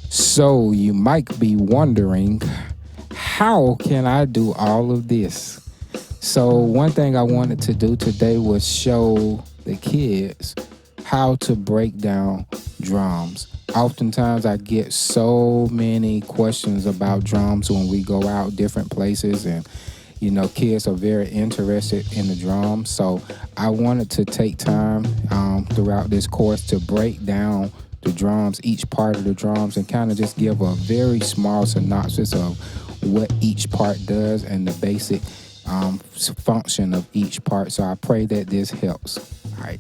So you might be wondering, how can I do all of this? So one thing I wanted to do today was show the kids how to break down drums. Oftentimes I get so many questions about drums when we go out different places, and kids are very interested in the drums. So I wanted to take time throughout this course to break down the drums, each part of the drums, and kind of just give a very small synopsis of what each part does and the basic function of each part. So I pray that this helps. All right.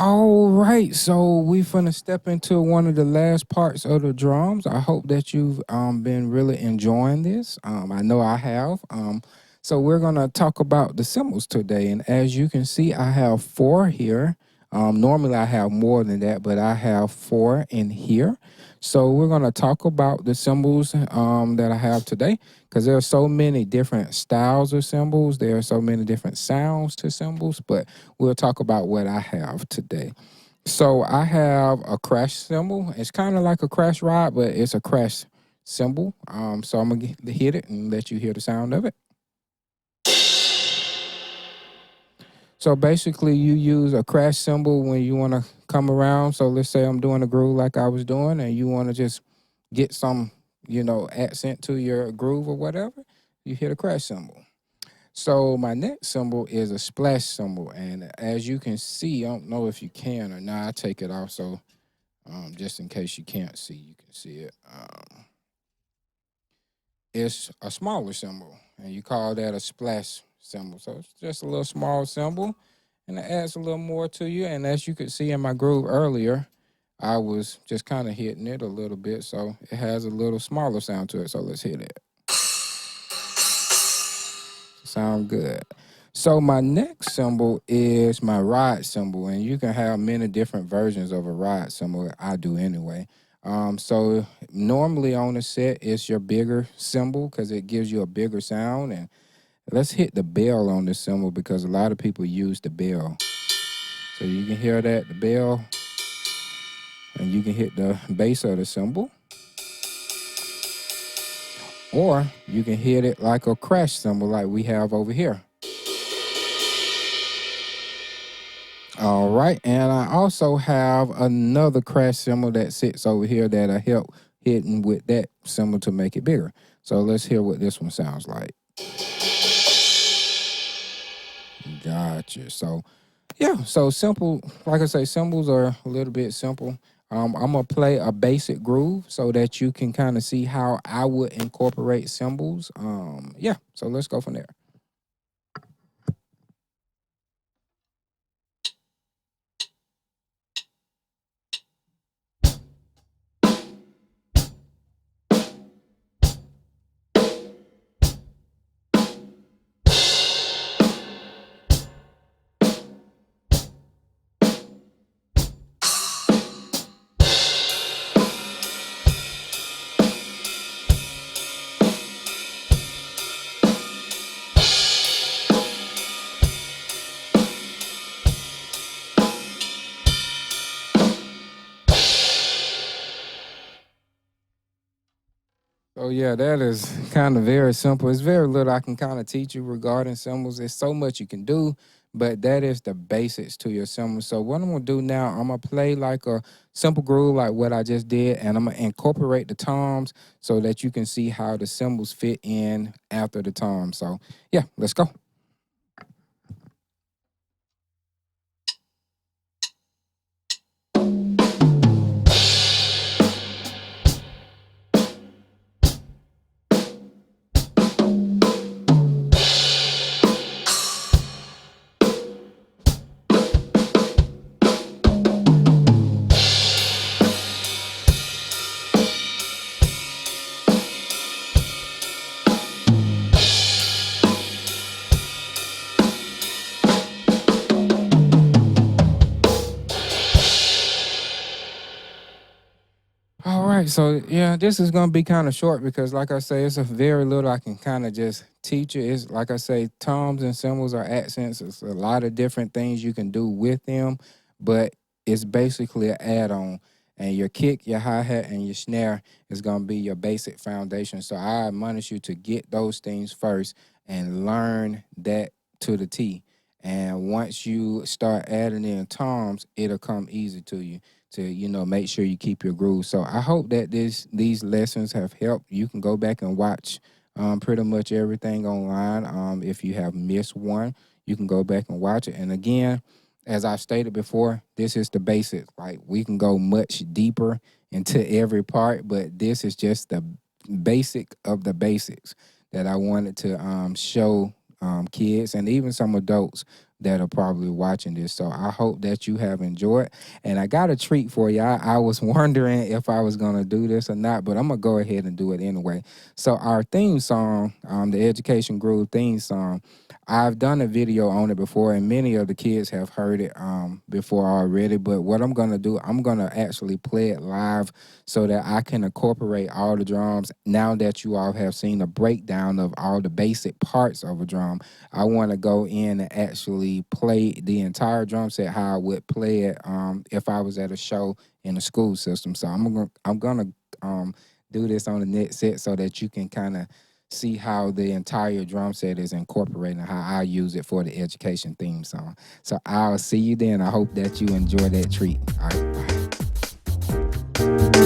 All right, so we finna step into one of the last parts of the drums. I hope that you've been really enjoying this. I know I have. So we're gonna talk about the cymbals today, and as you can see, I have four here. Normally I have more than that, but I have four in here. So we're gonna talk about the cymbals that I have today, because there are so many different styles of cymbals. There are so many different sounds to cymbals, but we'll talk about what I have today. So I have a crash cymbal. It's kind of like a crash rod, but it's a crash cymbal. So I'm gonna hit it and let you hear the sound of it. So basically, you use a crash cymbal when you want to come around. So let's say I'm doing a groove like I was doing, and you want to just get some, accent to your groove or whatever. You hit a crash cymbal. So my next cymbal is a splash cymbal, and as you can see, I don't know if you can or not. I take it off so just in case you can't see, you can see it. It's a smaller cymbal, and you call that a splash cymbal. So it's just a little small cymbal, and it adds a little more to you. And as you could see in my groove earlier, I was just kind of hitting it a little bit, so it has a little smaller sound to it. So let's hit it. Sound good. So my next cymbal is my ride cymbal, and you can have many different versions of a ride cymbal. I do anyway. So normally on the set, it's your bigger cymbal because it gives you a bigger sound. And let's hit the bell on this cymbal because a lot of people use the bell. So you can hear that, the bell, and you can hit the bass of the cymbal. Or you can hit it like a crash cymbal like we have over here. All right, and I also have another crash cymbal that sits over here that I help hitting with that cymbal to make it bigger. So let's hear what this one sounds like. Gotcha. So yeah, so simple. Like I say, cymbals are a little bit simple. I'm gonna play a basic groove so that you can kind of see how I would incorporate cymbals. Yeah, so let's go from there. So yeah, that is kind of very simple. It's very little I can kind of teach you regarding cymbals. There's so much you can do, But that is the basics to your cymbal. So what I'm gonna do now, I'm gonna play like a simple groove like what I just did, and I'm gonna incorporate the toms so that you can see how the cymbals fit in after the tom. So yeah, let's go. All right, so yeah, this is gonna be kind of short because, like I say, it's a very little I can kind of just teach you. It's like I say, toms and cymbals are accents. It's a lot of different things you can do with them, but it's basically an add-on. And your kick, your hi-hat, and your snare is gonna be your basic foundation. So I admonish you to get those things first and learn that to the T. And once you start adding in toms, it'll come easy to you to make sure you keep your groove. So I hope that these lessons have helped. You can go back and watch pretty much everything online. If you have missed one, you can go back and watch it. And again, as I've stated before, this is the basics. Like we can go much deeper into every part, but this is just the basic of the basics that I wanted to show kids and even some adults that are probably watching this. So I hope that you have enjoyed. And I got a treat for you. I was wondering if I was going to do this or not, but I'm going to go ahead and do it anyway. So, our theme song, the Education Groove theme song, I've done a video on it before, and many of the kids have heard it before already. But what I'm going to do, I'm going to actually play it live so that I can incorporate all the drums. Now that you all have seen a breakdown of all the basic parts of a drum, I want to go in and actually play the entire drum set how I would play it if I was at a show in the school system. So I'm gonna do this on the net set so that you can kind of see how the entire drum set is incorporated and how I use it for the education theme song. So I'll see you then. I hope that you enjoy that treat. All right, bye.